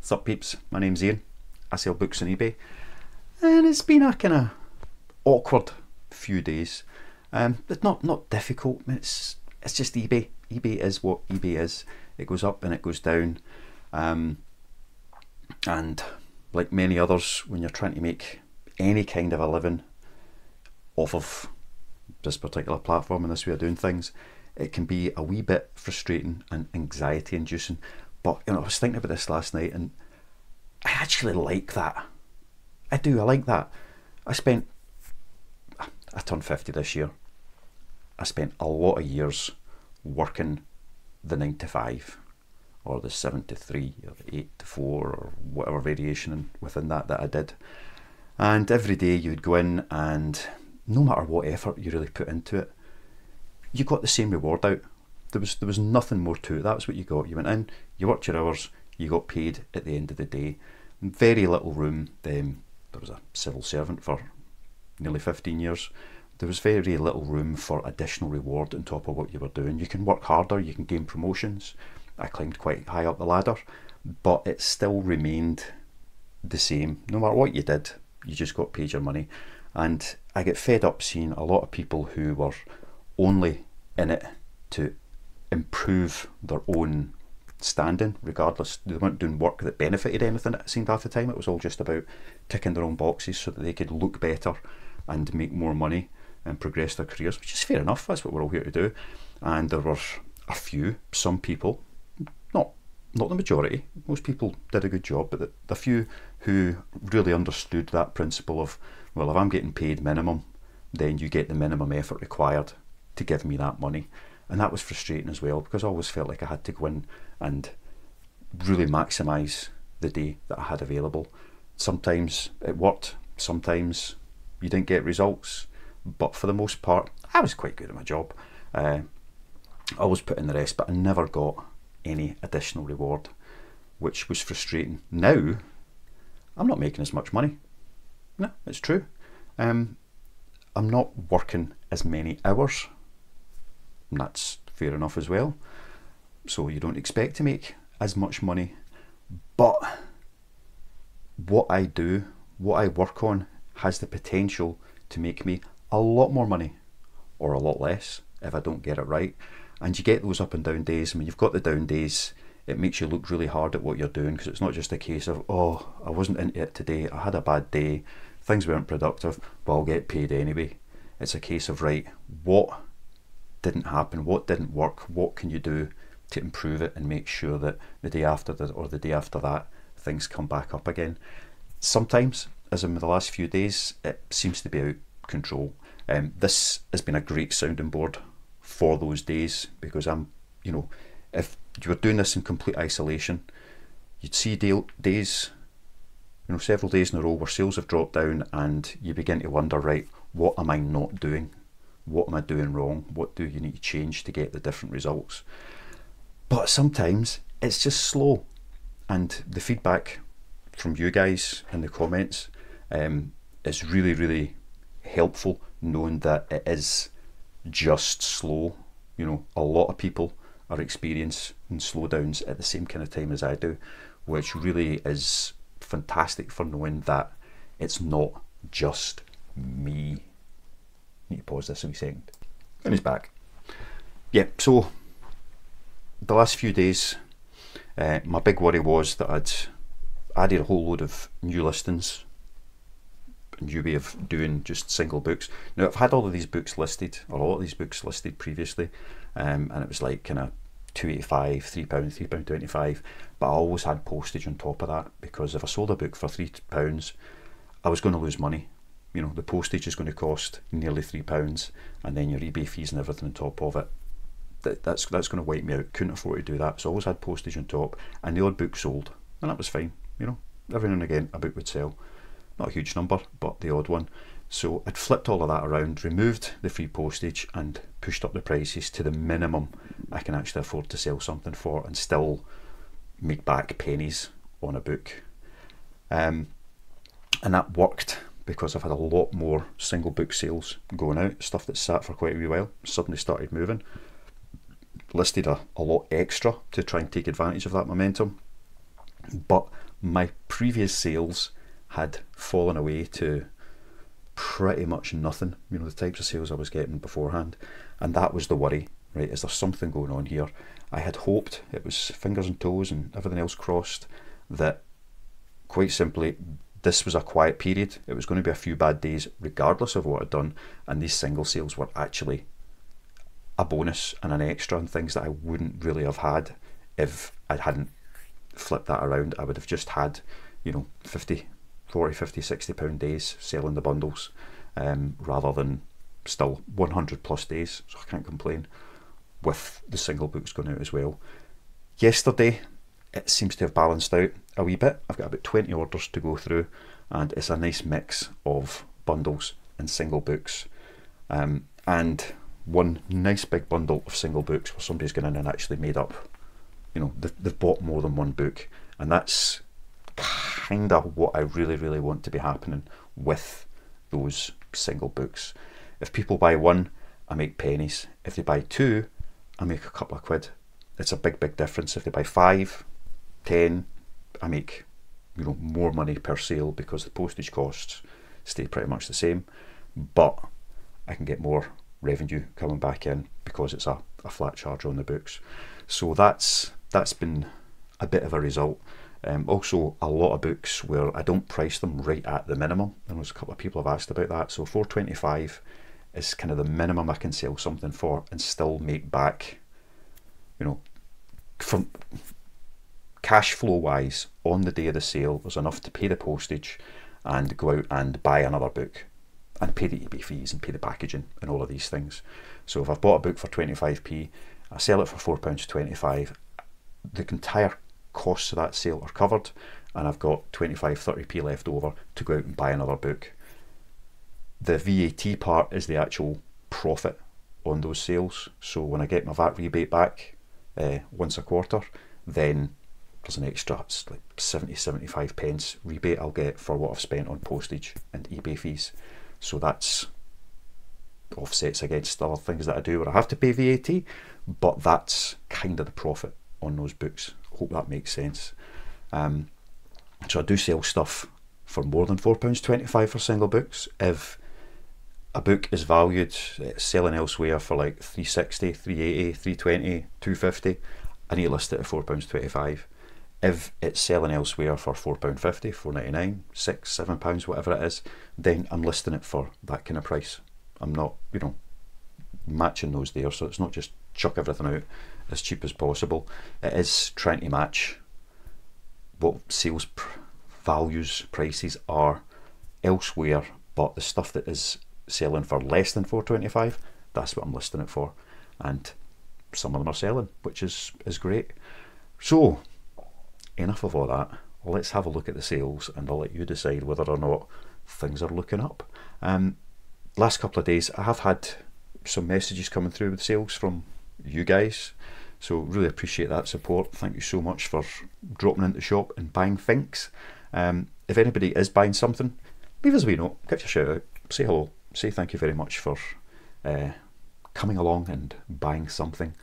Sup peeps, my name's Ian. I sell books on eBay, and it's been a kind of awkward few days. It's not difficult. It's just eBay. eBay is what eBay is. It goes up and it goes down, and like many others, when you're trying to make any kind of a living off of this particular platform and this way of doing things, it can be a wee bit frustrating and anxiety inducing. But I was thinking about this last night, and I actually like that. I do. I like that. I turned 50 this year. I spent a lot of years working the 9 to 5, or the 7 to 3, or the 8 to 4, or whatever variation within that I did. And every day you would go in, and no matter what effort you really put into it, you got the same reward out. There was nothing more to it. That's what you got. You went in, you worked your hours, you got paid at the end of the day. Very little room. There was a civil servant for nearly 15 years. There was very little room for additional reward on top of what you were doing. You can work harder, you can gain promotions. I climbed quite high up the ladder, but it still remained the same. No matter what you did, you just got paid your money. And I get fed up seeing a lot of people who were only in it to improve their own standing, regardless. They weren't doing work that benefited anything, it seemed half the time. It was all just about ticking their own boxes so that they could look better and make more money and progress their careers, which is fair enough. That's what we're all here to do. And there were some people, not the majority, most people did a good job, but the few who really understood that principle of, well, if I'm getting paid minimum, then you get the minimum effort required to give me that money. And that was frustrating as well, because I always felt like I had to go in and really maximise the day that I had available. Sometimes it worked, sometimes you didn't get results, but for the most part, I was quite good at my job. I always put in the rest, but I never got any additional reward, which was frustrating. Now, I'm not making as much money. No, it's true. I'm not working as many hours. And that's fair enough as well. So you don't expect to make as much money. But what I do, what I work on, has the potential to make me a lot more money, or a lot less if I don't get it right. And you get those up and down days. I mean, you've got the down days. It makes you look really hard at what you're doing, because it's not just a case of, oh, I wasn't into it today, I had a bad day, things weren't productive, but I'll get paid anyway. It's a case of, right, what didn't happen, what didn't work, what can you do to improve it and make sure that the day after that, or the day after that, things come back up again. Sometimes, as in the last few days, it seems to be out of control. This has been a great sounding board for those days, because if you were doing this in complete isolation, you'd see days, several days in a row where sales have dropped down, and you begin to wonder, right, what am I not doing? What am I doing wrong? What do you need to change to get the different results? But sometimes it's just slow, and the feedback from you guys in the comments is really, really helpful, knowing that it is just slow. A lot of people are experiencing slowdowns at the same kind of time as I do, which really is fantastic for knowing that it's not just me. Need to pause this a wee second. And he's back. Yeah, so the last few days, my big worry was that I'd added a whole load of new listings, a new way of doing just single books. Now, I've had all of these books listed, or a lot of these books listed previously, and it was like kind of £2.85, £3, £3.25, but I always had postage on top of that, because if I sold a book for £3, I was going to lose money. The postage is going to cost nearly £3, and then your eBay fees and everything on top of it. That's going to wipe me out. Couldn't afford to do that, so I always had postage on top, and the odd book sold, and that was fine. Every now and again a book would sell, not a huge number, but the odd one. So I'd flipped all of that around, removed the free postage, and pushed up the prices to the minimum I can actually afford to sell something for, and still make back pennies on a book. And that worked, because I've had a lot more single book sales going out. Stuff that sat for quite a wee while suddenly started moving. Listed a lot extra to try and take advantage of that momentum. But my previous sales had fallen away to pretty much nothing, you know, the types of sales I was getting beforehand, and that was the worry, right? Is there something going on here? I had hoped, it was fingers and toes and everything else crossed, that quite simply this was a quiet period. It was going to be a few bad days regardless of what I'd done, and these single sales were actually a bonus and an extra and things that I wouldn't really have had if I hadn't flipped that around. I would have just had, you know, 40, 50, 60 pound days selling the bundles, rather than still 100 plus days, so I can't complain, with the single books going out as well. Yesterday it seems to have balanced out a wee bit. I've got about 20 orders to go through, and it's a nice mix of bundles and single books, and one nice big bundle of single books where somebody's gone in and actually made up, you know, they've bought more than one book, and that's kind of what I really want to be happening with those single books. If people buy one, I make pennies. If they buy two, I make a couple of quid. It's a big difference. If they buy 5, 10, I make, you know, more money per sale because the postage costs stay pretty much the same, but I can get more revenue coming back in because it's a flat charge on the books. So that's been a bit of a result. Also, a lot of books where I don't price them right at the minimum. There was a couple of people have asked about that. So $4.25 is kind of the minimum I can sell something for and still make back, you know, from cash flow wise on the day of the sale. There's enough to pay the postage and go out and buy another book and pay the eBay fees and pay the packaging and all of these things. So if I've bought a book for 25p, I sell it for £4.25, the entire costs of that sale are covered, and I've got 25-30p left over to go out and buy another book. The VAT part is the actual profit on those sales. So when I get my VAT rebate back once a quarter, then there's an extra like 70-75 pence rebate I'll get for what I've spent on postage and eBay fees. So that's offsets against other things that I do where I have to pay VAT, but that's kind of the profit on those books. Hope that makes sense. So I do sell stuff for more than £4.25 for single books. If a book is valued selling elsewhere for like 360, 380, 320, 250, I need to list it at £4.25. If it's selling elsewhere for £4.50, £4.99, £6, £7, whatever it is, then I'm listing it for that kind of price. I'm not, you know, matching those there, so it's not just chuck everything out as cheap as possible. It is trying to match what sales values, prices are elsewhere, but the stuff that is selling for less than £4.25, that's what I'm listing it for, and some of them are selling, which is great. So enough of all that, let's have a look at the sales and I'll let you decide whether or not things are looking up. Last couple of days I have had some messages coming through with sales from you guys, so really appreciate that support. Thank you so much for dropping into the shop and buying things. If anybody is buying something, leave us a wee note, give us a shout out, say hello, say thank you very much for coming along and buying something.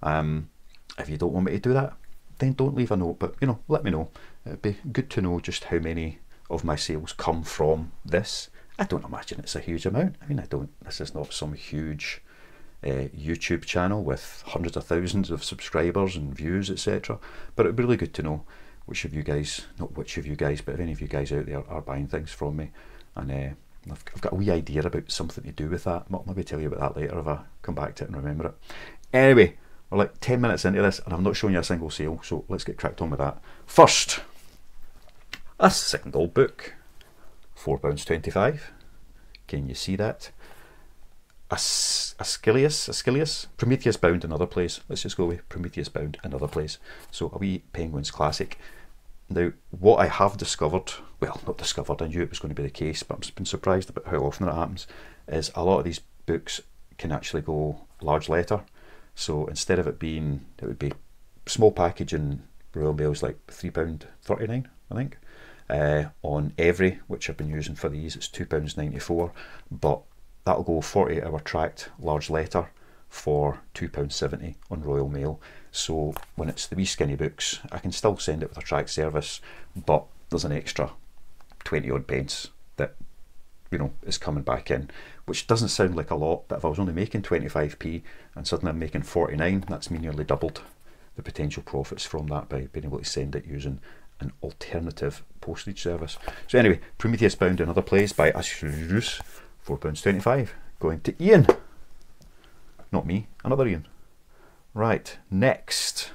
If you don't want me to do that, then don't leave a note, but you know, let me know. It'd be good to know just how many of my sales come from this. I don't imagine it's a huge amount. I mean, this is not some huge YouTube channel with hundreds of thousands of subscribers and views, etc. But it'd be really good to know which of you guys, not which of you guys, but if any of you guys out there are buying things from me. And I've got a wee idea about something to do with that. I'll maybe tell you about that later if I come back to it and remember it. Anyway, we're like 10 minutes into this and I'm not showing you a single sale, so let's get cracked on with that. First, a single book, £4.25. Can you see that? Ascilius, Prometheus Bound, another place. Let's just go with Prometheus Bound, another place. So a wee Penguins classic. Now, what I have discovered, well, not discovered, I knew it was going to be the case, but I've been surprised about how often it happens, is a lot of these books can actually go large letter. So instead of it being, it would be small package in Royal Mail's like £3.39, I think. On Every, which I've been using for these, it's £2.94, but that'll go 48-hour tracked large letter for £2.70 on Royal Mail. So when it's the wee skinny books, I can still send it with a track service, but there's an extra 20 odd pence that, you know, is coming back in, which doesn't sound like a lot, but if I was only making 25p and suddenly I'm making 49, that's me nearly doubled the potential profits from that by being able to send it using an alternative postage service. So anyway, Prometheus Bound and Other Plays by Ashrus, £4.25, going to Ian. Not me, another Ian. Right, next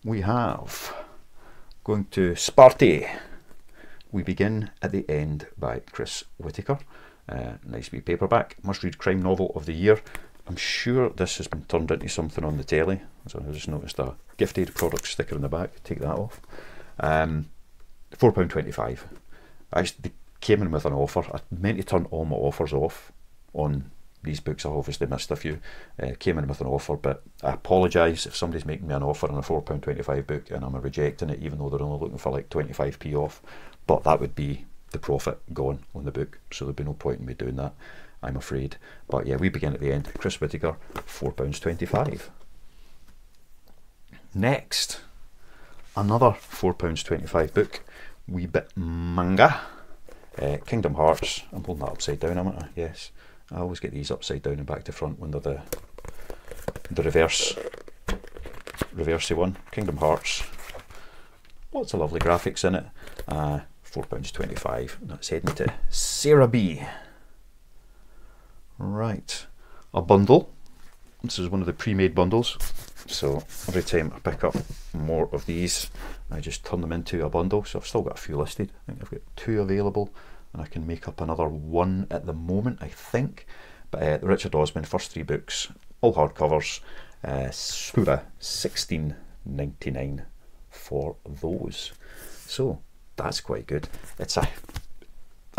we have, going to Sparty, We Begin at the End by Chris Whitaker. Nice wee paperback, must-read crime novel of the year. I'm sure this has been turned into something on the telly, so I just noticed a gifted product sticker in the back. Take that off. £4.25. They came in with an offer. I meant to turn all my offers off on these books. I obviously missed a few. Came in with an offer, but I apologise if somebody's making me an offer on a £4.25 book and I'm rejecting it, even though they're only looking for like 25p off. But that would be the profit gone on the book, so there'd be no point in me doing that, I'm afraid. But yeah, We Begin at the End, Chris Whitaker, £4.25. Next, another £4.25 book, wee bit manga, Kingdom Hearts. I'm holding that upside down, am I? Yes, I always get these upside down and back to front when they're the reversey one. Kingdom Hearts, lots of lovely graphics in it. £4.25. That's heading to Sarah B. Right, a bundle. This is one of the pre-made bundles, so every time I pick up more of these, I just turn them into a bundle. So I've still got a few listed. I think I've got 2 available, and I can make up another 1 at the moment, I think. But the Richard Osman first 3 books, all hardcovers, £16.99 for those. So that's quite good.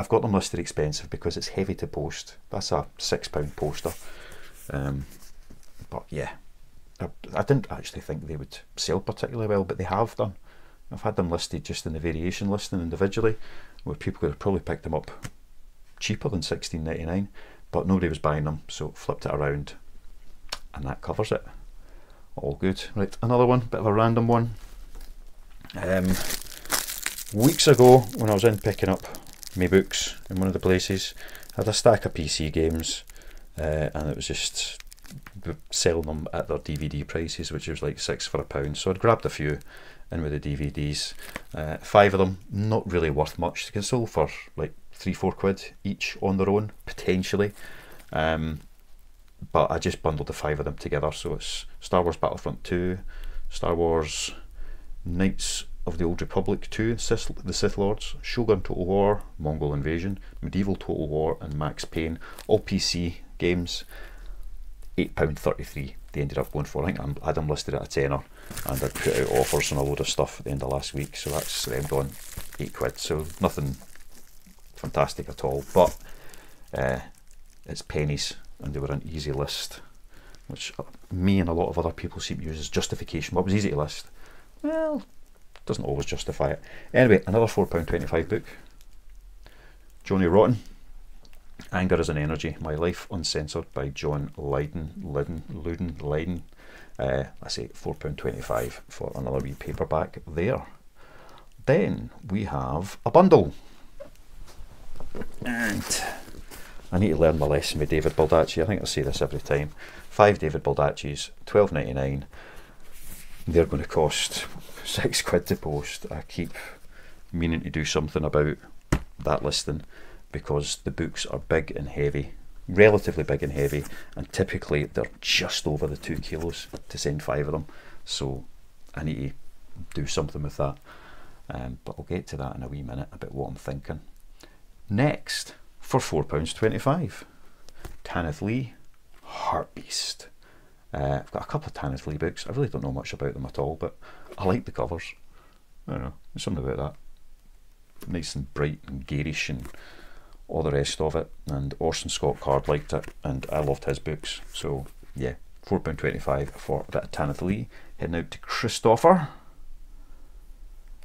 I've got them listed expensive because it's heavy to post. That's a £6 poster. But yeah, I didn't actually think they would sell particularly well, but they have done. I've had them listed just in the variation listing individually, where people could have probably picked them up cheaper than £16.99, but nobody was buying them, so flipped it around, and that covers it. All good. Right, another one, bit of a random one. Weeks ago, when I was in picking up my books in one of the places, I had a stack of PC games, and it was just selling them at their DVD prices, which was like 6 for £1. So I'd grabbed a few in with the DVDs. 5 of them, not really worth much. They can sell for like £3-4 each on their own, potentially. But I just bundled the 5 of them together. So it's Star Wars Battlefront 2, Star Wars Knights of the Old Republic 2, the Sith Lords, Shogun Total War, Mongol Invasion, Medieval Total War, and Max Payne, all PC games. £8.33 they ended up going for. I think I had them listed at a tenner, and I'd put out offers on a load of stuff at the end of last week, so that's them gone £8. So nothing fantastic at all, but it's pennies, and they were an easy list, which me and a lot of other people seem to use as justification. What was easy to list? Well, doesn't always justify it. Anyway, another £4.25 book, Johnny Rotten, Anger is an Energy, My Life Uncensored by John Lydon. I say £4.25 for another wee paperback there. Then we have a bundle, and I need to learn my lesson with David Baldacci. I think I say this every time. 5 David Baldaccis, £12.99. They're going to cost £6 to post. I keep meaning to do something about that listing, because the books are big and heavy, relatively big and heavy, and typically they're just over the 2 kilos to send 5 of them. So I need to do something with that. But I'll get to that in a wee minute about what I'm thinking. Next, for £4.25, Tanith Lee, Heartbeast. I've got a couple of Tanith Lee books. I really don't know much about them at all, but I like the covers. I don't know, there's something about that. Nice and bright and garish and all the rest of it. And Orson Scott Card liked it, and I loved his books. So yeah, £4.25 for a bit of Tanith Lee. Heading out to Christopher,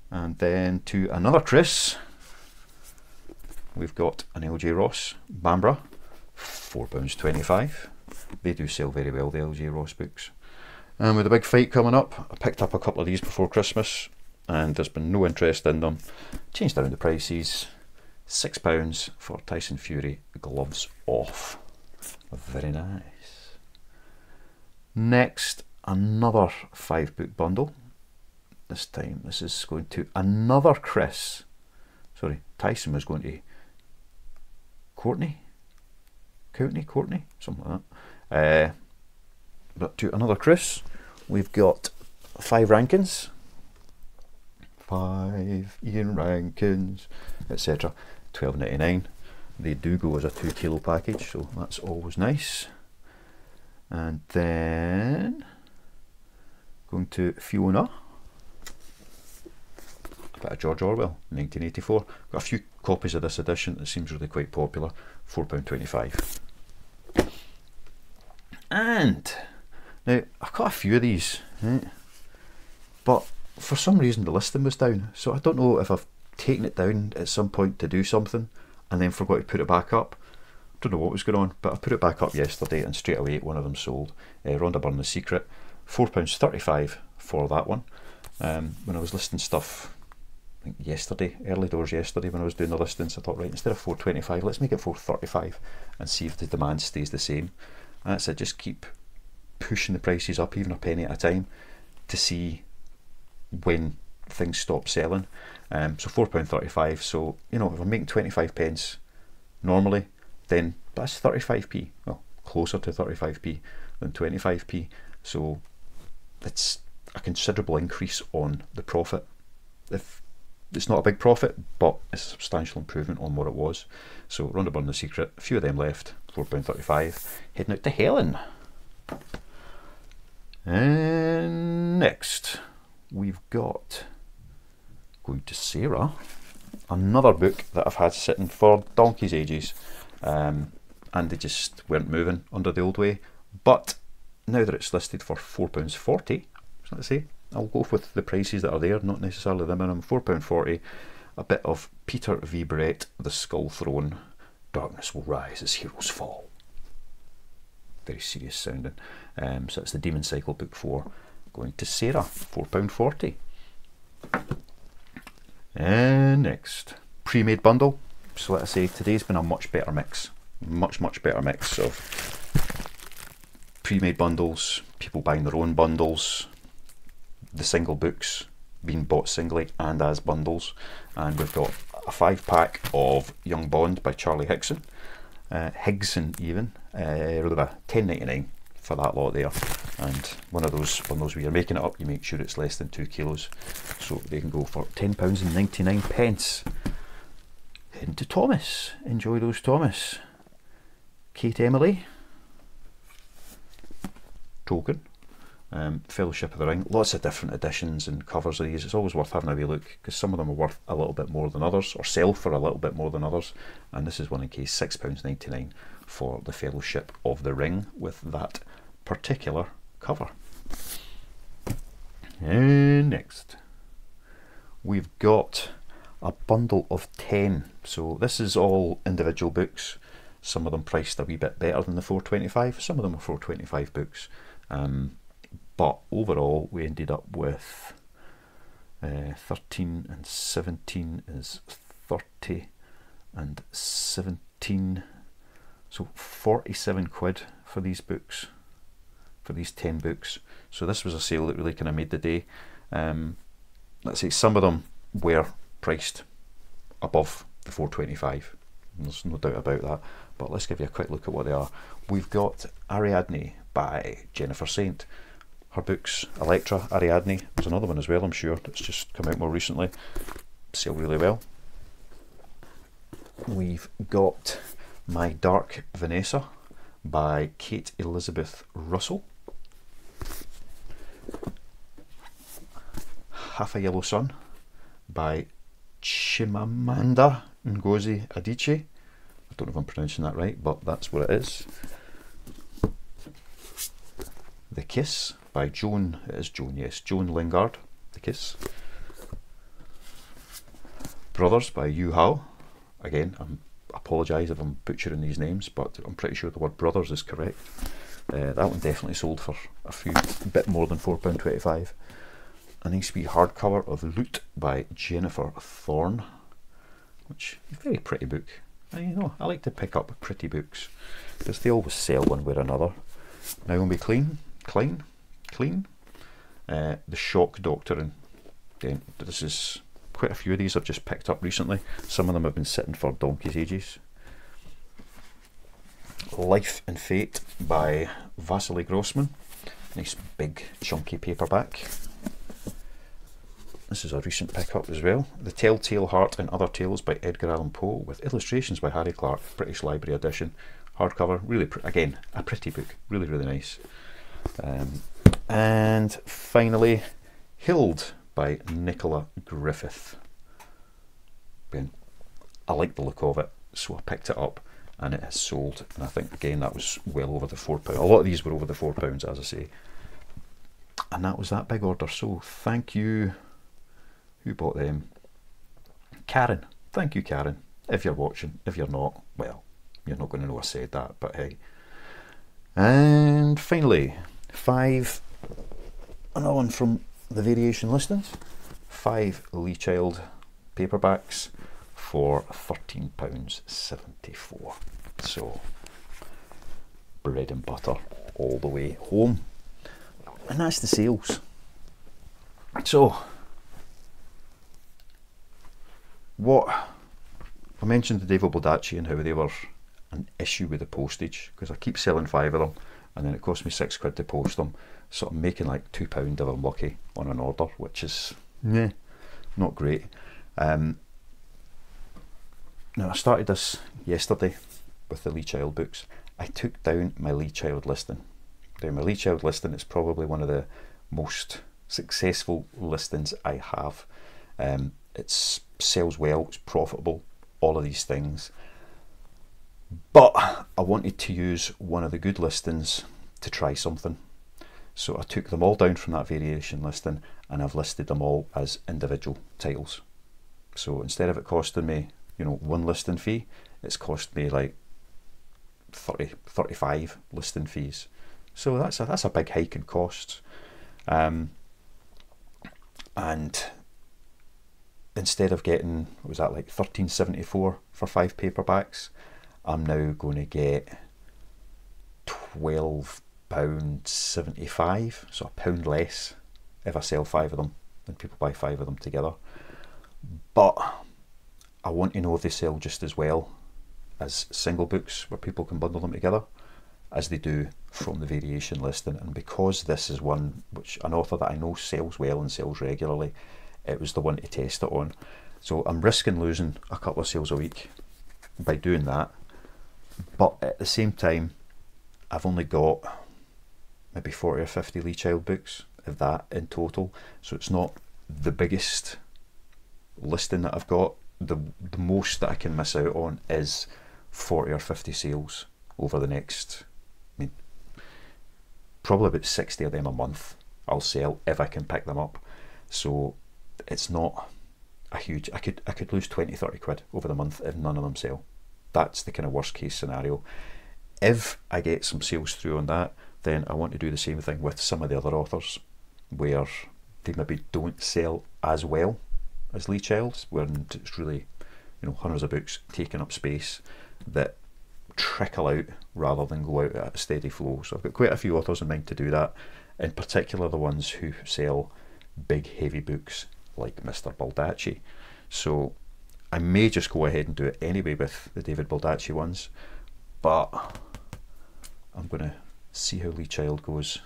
and then to another Chris. We've got an LJ Ross, Bambra, £4.25. They do sell very well, the LJ Ross books. And with the big fight coming up, I picked up a couple of these before Christmas, and there's been no interest in them. Changed around the prices. £6 for Tyson Fury Gloves Off. Very nice. Next, another 5-book bundle. This time, this is going to another Chris. Sorry, Tyson was going to Courtney, something like that. But to another Chris, we've got 5 Rankins. 5 Ian Rankins, etc. £12.99. They do go as a 2 kilo package, so that's always nice. And then going to Fiona. A bit of George Orwell, 1984. Got a few copies of this edition. It seems really quite popular. £4.25. And now I've got a few of these, right? But for some reason the listing was down, so I don't know if I've taken it down at some point to do something and then forgot to put it back up. I don't know what was going on, but I put it back up yesterday and straight away one of them sold. Ronda Bur the Secret, £4.35 for that one. When I was listing stuff, I think yesterday, early doors yesterday when I was doing the listings, I thought, right, instead of £4.25, let's make it £4.35 and see if the demand stays the same. And that's it, just keep pushing the prices up even a penny at a time to see when things stop selling. So £4.35, so you know, if I'm making 25 pence normally, then that's 35p, well, closer to 35p than 25p, so it's a considerable increase on the profit. If it's not a big profit, but it's a substantial improvement on what it was. So Ronda Bur the Secret, a few of them left, £4.35. Heading out to Helen. And next we've got, going to Sarah, another book that I've had sitting for donkey's ages, and they just weren't moving under the old way, but now that it's listed for £4.40, so let's say I'll go with the prices that are there, not necessarily the minimum. £4.40, a bit of Peter V. Brett, The Skull Throne, Darkness Will Rise as Heroes Fall. Very serious sounding. So it's the Demon Cycle book 4, going to Sarah, £4.40. And next, pre-made bundle. So let's say today's been a much better mix, much better mix of pre-made bundles, people buying their own bundles, the single books being bought singly and as bundles. And we've got a 5-pack of Young Bond by Charlie Hickson, Higson even, £10.99 for that lot there. And one of those where you're making it up, you make sure it's less than 2 kilos, so they can go for £10.99. Heading to Thomas, enjoy those, Thomas. Kate Emily, Tolkien, Fellowship of the Ring, lots of different editions and covers of these. It's always worth having a wee look, because some of them are worth a little bit more than others, or sell for a little bit more than others, and this is one in case, £6.99 for the Fellowship of the Ring with that particular cover. And next we've got a bundle of 10. So this is all individual books, some of them priced a wee bit better than the £4.25, some of them are £4.25 books, but overall we ended up with 13 and 17 is 30 and 17, so 47 quid for these books, for these 10 books. So this was a sale that really kind of made the day. Let's say some of them were priced above the £4.25, there's no doubt about that, but let's give you a quick look at what they are. We've got Ariadne by Jennifer Saint. Her books, Electra, Ariadne, there's another one as well, I'm sure, that's just come out more recently, sell really well. We've got My Dark Vanessa by Kate Elizabeth Russell. Half a Yellow Sun by Chimamanda Ngozi Adichie. I don't know if I'm pronouncing that right, but that's what it is. The Kiss by Joan, it is Joan, yes, Joan Lingard, The Kiss. Brothers by Yu Hao. Again, I apologise if I'm butchering these names, but I'm pretty sure the word brothers is correct. That one definitely sold for a bit more than £4.25. A nice wee hardcover of Loot by Jennifer Thorne, which is a very pretty book. I like to pick up pretty books because they always sell one way or another. Naomi Klein. The Shock Doctrine. This is quite a few of these I've just picked up recently. Some of them have been sitting for donkey's ages. Life and Fate by Vasily Grossman. Nice big chunky paperback. This is a recent pickup as well. The Telltale Heart and Other Tales by Edgar Allan Poe, with illustrations by Harry Clark, British Library edition. Hardcover, really, again, a pretty book. Really, really nice. And finally, Hild by Nicola Griffith. Again, I like the look of it, so I picked it up and it has sold. And I think, again, that was well over the £4. A lot of these were over the £4, as I say. And that was that big order. So thank you. Who bought them? Karen. Thank you, Karen. If you're watching. If you're not, well, you're not going to know I said that, but hey. And finally, another one from the variation listings. 5 Lee Child paperbacks for £13.74. So, bread and butter all the way home. And that's the sales. So, what I mentioned the David Baldacci and how they were an issue with the postage, because I keep selling 5 of them and then it cost me £6 to post them, so I'm making like £2 if I'm lucky on an order, which is not great. Now I started this yesterday with the Lee Child books. I took down my Lee Child listing. Now my Lee Child listing is probably one of the most successful listings I have. It sells well, it's profitable, all of these things. But I wanted to use one of the good listings to try something. So I took them all down from that variation listing and I've listed them all as individual titles. So instead of it costing me, one listing fee, it's cost me like 35 listing fees. So that's a big hike in costs. And instead of getting, what was that, like £13.74 for 5 paperbacks, I'm now going to get £12.75, so £1 less if I sell 5 of them than people buy 5 of them together. But I want to know if they sell just as well as single books where people can bundle them together as they do from the variation listing. And because this is one which an author that I know sells well and sells regularly, it was the one to test it on. So I'm risking losing a couple of sales a week by doing that, but at the same time I've only got maybe 40 or 50 Lee Child books, if that, in total, so it's not the biggest listing that I've got. The most that I can miss out on is 40 or 50 sales over the next, probably about 60 of them a month I'll sell if I can pick them up. So it's not a huge, I could lose 20-30 quid over the month if none of them sell. That's the kind of worst case scenario. If I get some sales through on that, then I want to do the same thing with some of the other authors where they maybe don't sell as well as Lee Child's, where it's really, hundreds of books taking up space that trickle out rather than go out at a steady flow. So I've got quite a few authors in mind to do that, in particular the ones who sell big heavy books like Mr. Baldacci. So I may just go ahead and do it anyway with the David Baldacci ones, but I'm going to see how Lee Child goes,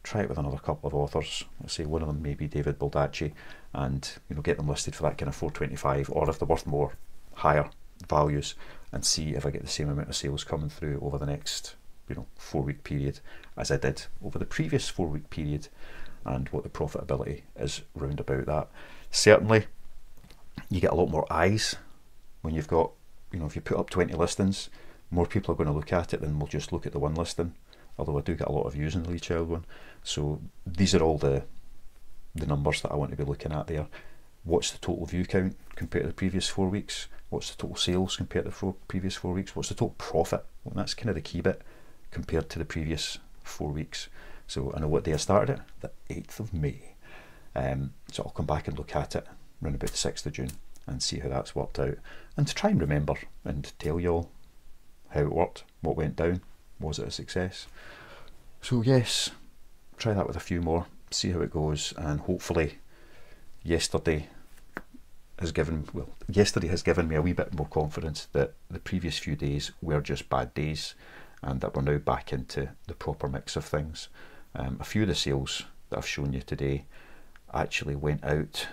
try it with another couple of authors. Let's say one of them may be David Baldacci, and get them listed for that kind of $4.25, or if they're worth more, higher values, and see if I get the same amount of sales coming through over the next 4-week period as I did over the previous 4-week period, and what the profitability is round about that. Certainly you get a lot more eyes when you've got, if you put up 20 listings, more people are going to look at it than will just look at the one listing, although I do get a lot of views in the Lee Child one. So these are all the numbers that I want to be looking at there. What's the total view count compared to the previous 4 weeks? What's the total sales compared to the previous 4 weeks? What's the total profit? Well, that's kind of the key bit, compared to the previous 4 weeks. So I know what day I started it, the 8th of May. So I'll come back and look at it around about the 6th of June and see how that's worked out, and to try and remember and tell you all how it worked, what went down, was it a success. So yes, try that with a few more, see how it goes, and hopefully yesterday has given me a wee bit more confidence that the previous few days were just bad days, and that we're now back into the proper mix of things. A few of the sales that I've shown you today actually went out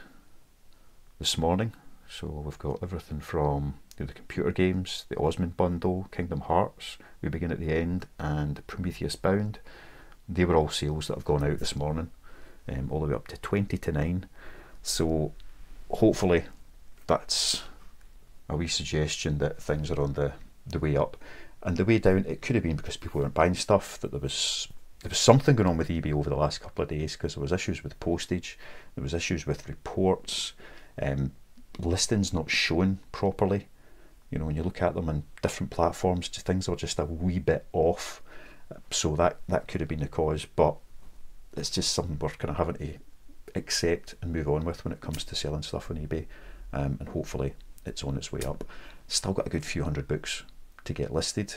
this morning. So we've got everything from the computer games, the Osman bundle, Kingdom Hearts, We Begin at the End, and Prometheus Bound. They were all sales that have gone out this morning, all the way up to 20 to 9. So hopefully that's a wee suggestion that things are on the way up. And the way down, it could have been because people weren't buying stuff, that there was something going on with eBay over the last couple of days, because there was issues with postage, there was issues with reports, listings not shown properly. You know, when you look at them on different platforms, just things are just a wee bit off. So that could have been the cause, but it's just something we're kind of having to accept and move on with when it comes to selling stuff on eBay. And hopefully it's on its way up. Still got a good few hundred books to get listed,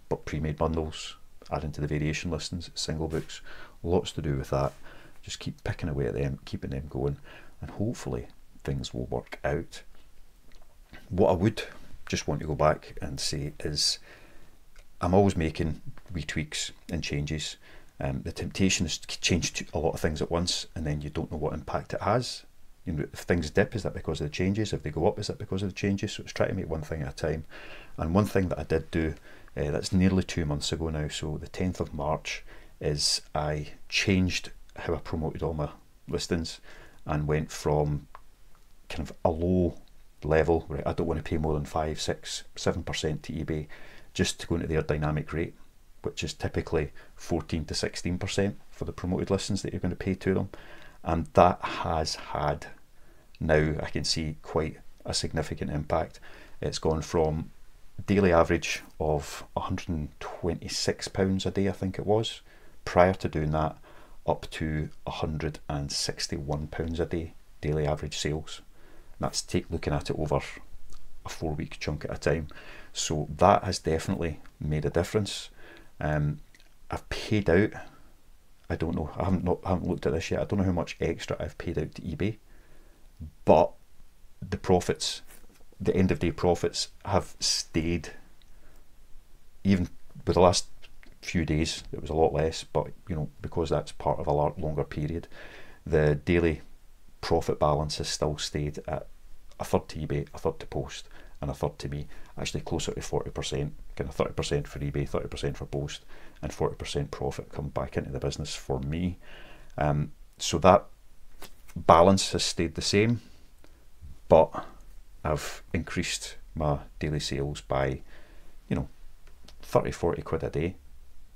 but pre-made bundles, adding to the variation listings, single books, lots to do with that. Just keep picking away at them, keeping them going, and hopefully things will work out. What I would just want to go back and say is, I'm always making wee tweaks and changes. The temptation is to change a lot of things at once, and then you don't know what impact it has. You know, if things dip, is that because of the changes? If they go up, is that because of the changes? So it's trying to make one thing at a time. And one thing that I did do, that's nearly 2 months ago now, so the 10th of March, is I changed how I promoted all my listings and went from kind of a low level, right, I don't want to pay more than 5, 6, 7% to eBay, just to go into their dynamic rate, which is typically 14 to 16% for the promoted listings that you're going to pay to them. And that has had, now I can see, quite a significant impact. It's gone from daily average of £126 a day, I think it was, prior to doing that, up to £161 a day daily average sales. That's looking at it over a 4-week chunk at a time. So that has definitely made a difference. I've paid out, I don't know, I haven't looked at this yet, I don't know how much extra I've paid out to eBay, but the profits, the end of day profits, have stayed. Even with the last few days it was a lot less, but you know, because that's part of a lot longer period, the daily profit balance has still stayed at a third to eBay, a third to post, and a third to me, actually closer to 40%, kind of 30% for eBay, 30% for post, and 40% profit come back into the business for me. So that balance has stayed the same, but I've increased my daily sales by, you know, 30, 40 quid a day,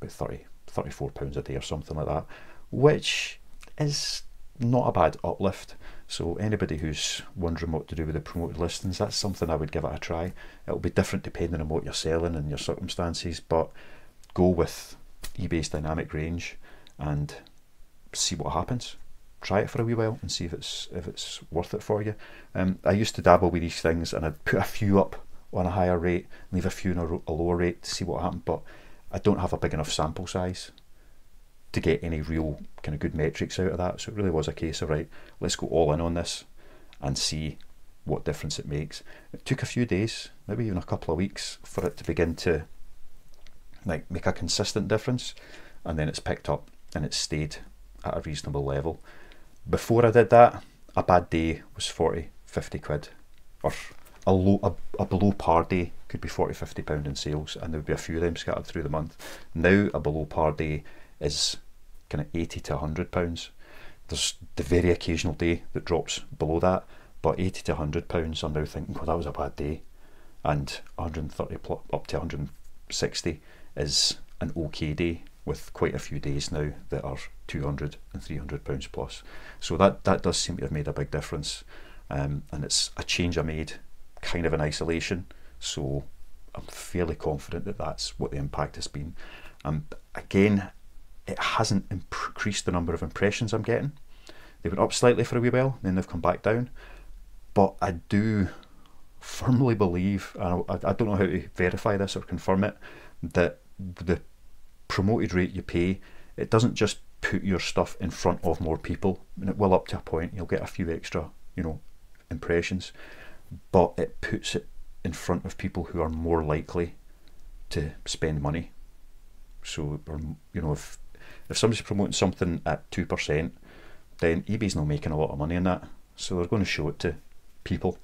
about 30, 34 pounds a day or something like that, which is not a bad uplift. So anybody who's wondering what to do with the promoted listings, that's something I would give it a try. It'll be different depending on what you're selling and your circumstances, but go with eBay's dynamic range and see what happens. Try it for a wee while and see if it's worth it for you. I used to dabble with these things, and I'd put a few up on a higher rate, leave a few on a lower rate to see what happened, but I don't have a big enough sample size to get any real kind of good metrics out of that. So it really was a case of, right, let's go all in on this and see what difference it makes. It took a few days, maybe even a couple of weeks, for it to begin to like make a consistent difference, and then it's picked up and it's stayed at a reasonable level. Before I did that, a bad day was 40, 50 quid, or a below par day could be 40, 50 pound in sales, and there would be a few of them scattered through the month. Now a below par day is kind of 80 to 100 pounds. There's the very occasional day that drops below that, but 80 to 100 pounds, I'm now thinking, well, that was a bad day. And 130 up to 160 is an okay day, with quite a few days now that are 200 and 300 pounds plus. So that does seem to have made a big difference, and it's a change I made kind of in isolation, so I'm fairly confident that that's what the impact has been. Again, it hasn't increased the number of impressions I'm getting. They went up slightly for a wee while, then they've come back down. But I do firmly believe, and I don't know how to verify this or confirm it, that the promoted rate you pay, it doesn't just put your stuff in front of more people, and it will up to a point, you'll get a few extra, impressions, but it puts it in front of people who are more likely to spend money. So, if somebody's promoting something at 2%, then eBay's not making a lot of money in that, so they're going to show it to people.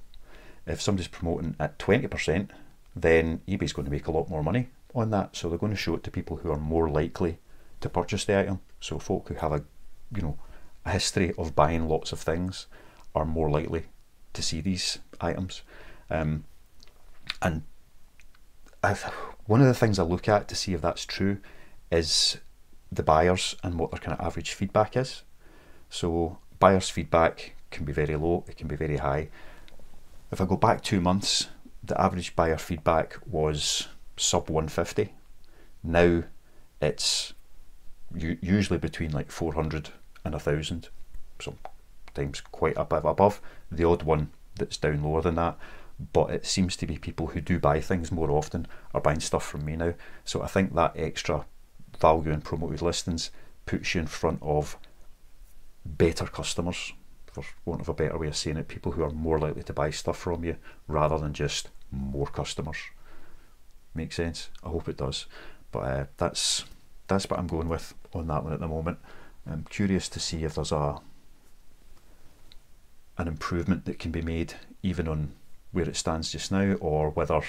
If somebody's promoting at 20%, then eBay's going to make a lot more money on that, so they're going to show it to people who are more likely to purchase the item. So folk who have a history of buying lots of things are more likely to see these items. And one of the things I look at to see if that's true is the buyers and what their kind of average feedback is. So buyers' feedback can be very low, it can be very high. If I go back 2 months, the average buyer feedback was sub 150. Now it's usually between like 400 and 1,000, sometimes quite a bit above. The odd one that's down lower than that, but it seems to be people who do buy things more often are buying stuff from me now. So I think that extra value in promoted listings puts you in front of better customers, for want of a better way of saying it, people who are more likely to buy stuff from you rather than just more customers. Make sense? I hope it does. But that's what I'm going with on that one at the moment. I'm curious to see if there's an improvement that can be made even on where it stands just now, or whether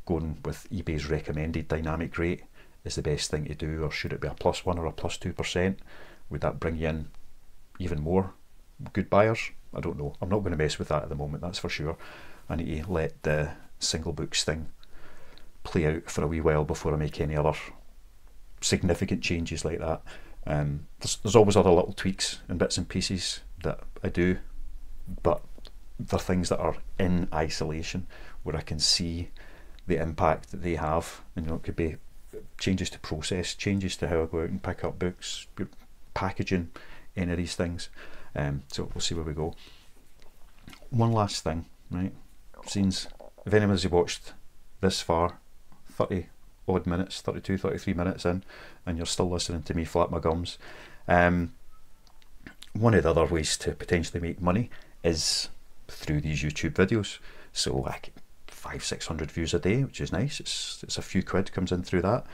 going with eBay's recommended dynamic rate is the best thing to do, or should it be a +1 or a +2%? Would that bring you in even more good buyers? I don't know. I'm not going to mess with that at the moment, that's for sure. I need to let the single books thing play out for a wee while before I make any other significant changes like that. There's always other little tweaks and bits and pieces that I do, but they're things that are in isolation where I can see the impact that they have. And it could be changes to process, changes to how I go out and pick up books, packaging, any of these things. So we'll see where we go. One last thing, right? Since if anyone's watched this far, 30 odd minutes, 32, 33 minutes in, and you're still listening to me flap my gums, one of the other ways to potentially make money is through these YouTube videos. So I get 500-600 views a day, which is nice. It's a few quid comes in through that.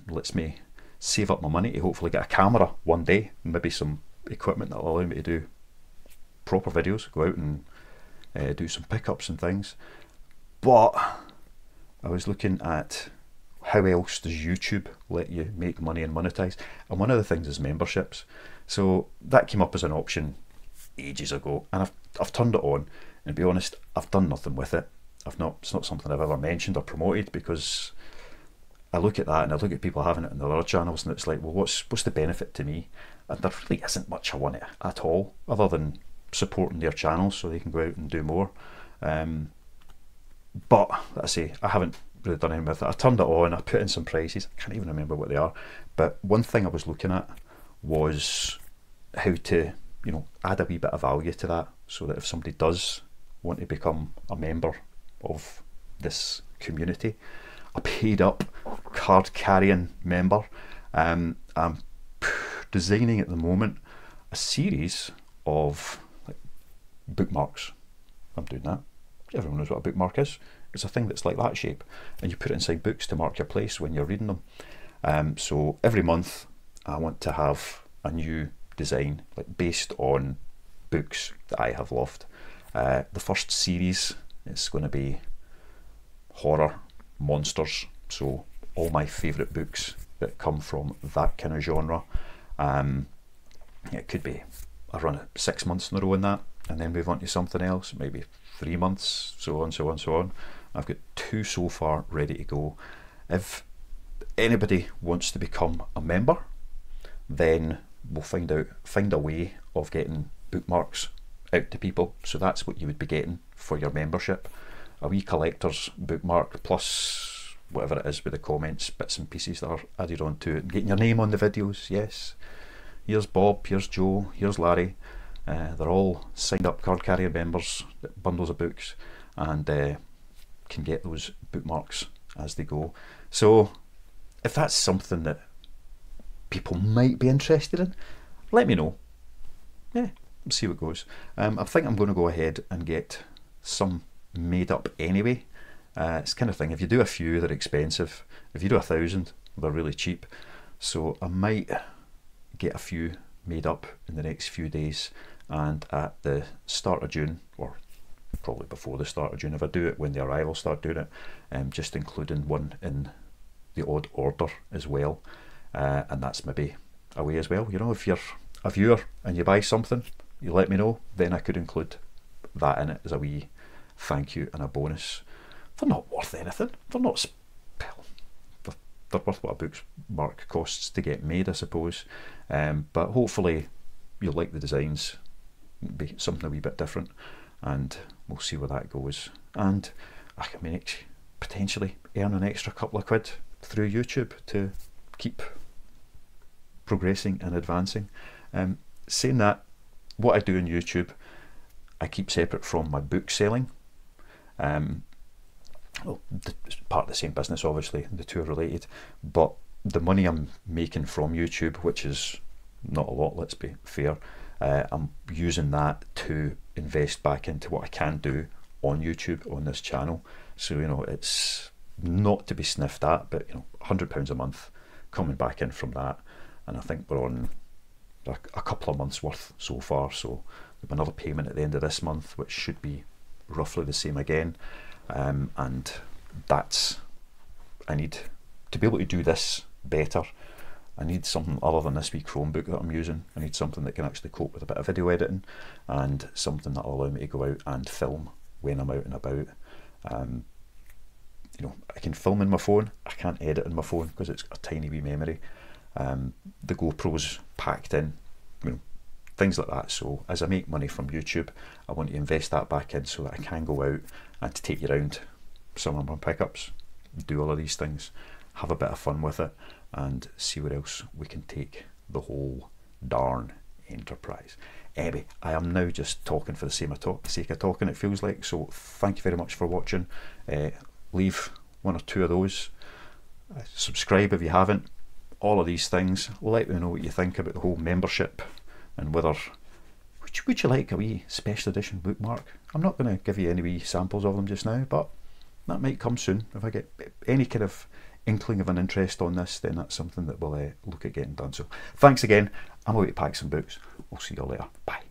Lets me save up my money to hopefully get a camera one day, maybe some equipment that will allow me to do proper videos, go out and do some pickups and things. But I was looking at how else does YouTube let you make money and monetize, and one of the things is memberships. So that came up as an option ages ago, and I've turned it on, and to be honest, I've done nothing with it. It's not something I've ever mentioned or promoted, because I look at that and I look at people having it in their other channels, and it's like, well, what's the benefit to me? And there really isn't much I want it at all, other than supporting their channels so they can go out and do more. But I say, I haven't really done anything with it. I turned it on, I put in some prices, I can't even remember what they are, but one thing I was looking at was how to add a wee bit of value to that, so that if somebody does want to become a member of this community, a paid up card carrying member, I'm designing at the moment a series of bookmarks. I'm doing that. Everyone knows what a bookmark is. It's a thing that's like that shape, and you put it inside books to mark your place when you're reading them. So every month I want to have a new design, based on books that I have loved. The first series is going to be horror, monsters, so all my favourite books that come from that kind of genre. It could be I run it 6 months in a row in that, and then move on to something else, maybe 3 months, so on, so on, so on. I've got 2 so far ready to go. If anybody wants to become a member, then we'll find a way of getting bookmarks out to people. So that's what you would be getting for your membership: a wee collector's bookmark plus whatever it is with the comments, bits and pieces that are added on to it, and getting your name on the videos. Yes, here's Bob, here's Joe, here's Larry. They're all signed up card carrier members at Bundles of Books, and can get those bookmarks as they go. So if that's something that people might be interested in, let me know. Yeah, see what goes. I think I'm going to go ahead and get some made up anyway. It's kind of thing, if you do a few, they're expensive. If you do 1,000, they're really cheap. So I might get a few made up in the next few days, and at the start of June, or probably before the start of June, if I do it when they arrive, I'll start doing it, just including one in the odd order as well. And that's maybe a way as well, you know, if you're a viewer and you buy something, you let me know, then I could include that in it as a wee thank you and a bonus. They're not worth anything. They're not, well, they're worth what a bookmark costs to get made, I suppose. But hopefully you'll like the designs, be something a wee bit different, and we'll see where that goes. And I can potentially earn an extra couple of quid through YouTube to keep progressing and advancing. Saying that, what I do on YouTube, I keep separate from my book selling. Well, it's part of the same business, obviously, the two are related, but the money I'm making from YouTube, which is not a lot, let's be fair, I'm using that to invest back into what I can do on YouTube, on this channel. So, you know, it's not to be sniffed at, but, you know, £100 a month coming back in from that, and I think we're on a couple of months worth so far, so there'll be another payment at the end of this month, which should be roughly the same again. And that's, I need to be able to do this better. I need something other than this wee Chromebook that I'm using. I need something that can actually cope with a bit of video editing, and something that will allow me to go out and film when I'm out and about. You know, I can film in my phone, I can't edit in my phone because it's got a tiny wee memory. The GoPro's packed in, you know, things like that. So as I make money from YouTube, I want to invest that back in so that I can go out and to take you around some of my pickups, do all of these things, have a bit of fun with it, and see where else we can take the whole darn enterprise. Anyway, I am now just talking for the sake of talking, it feels like. So thank you very much for watching. Leave one or two of those. Subscribe if you haven't. All of these things. Let me know what you think about the whole membership, and whether would you like a wee special edition bookmark. I'm not going to give you any wee samples of them just now, but that might come soon. If I get any kind of inkling of an interest on this, then that's something that we'll look at getting done. So thanks again. I'm away to pack some books. We'll see you all later. Bye.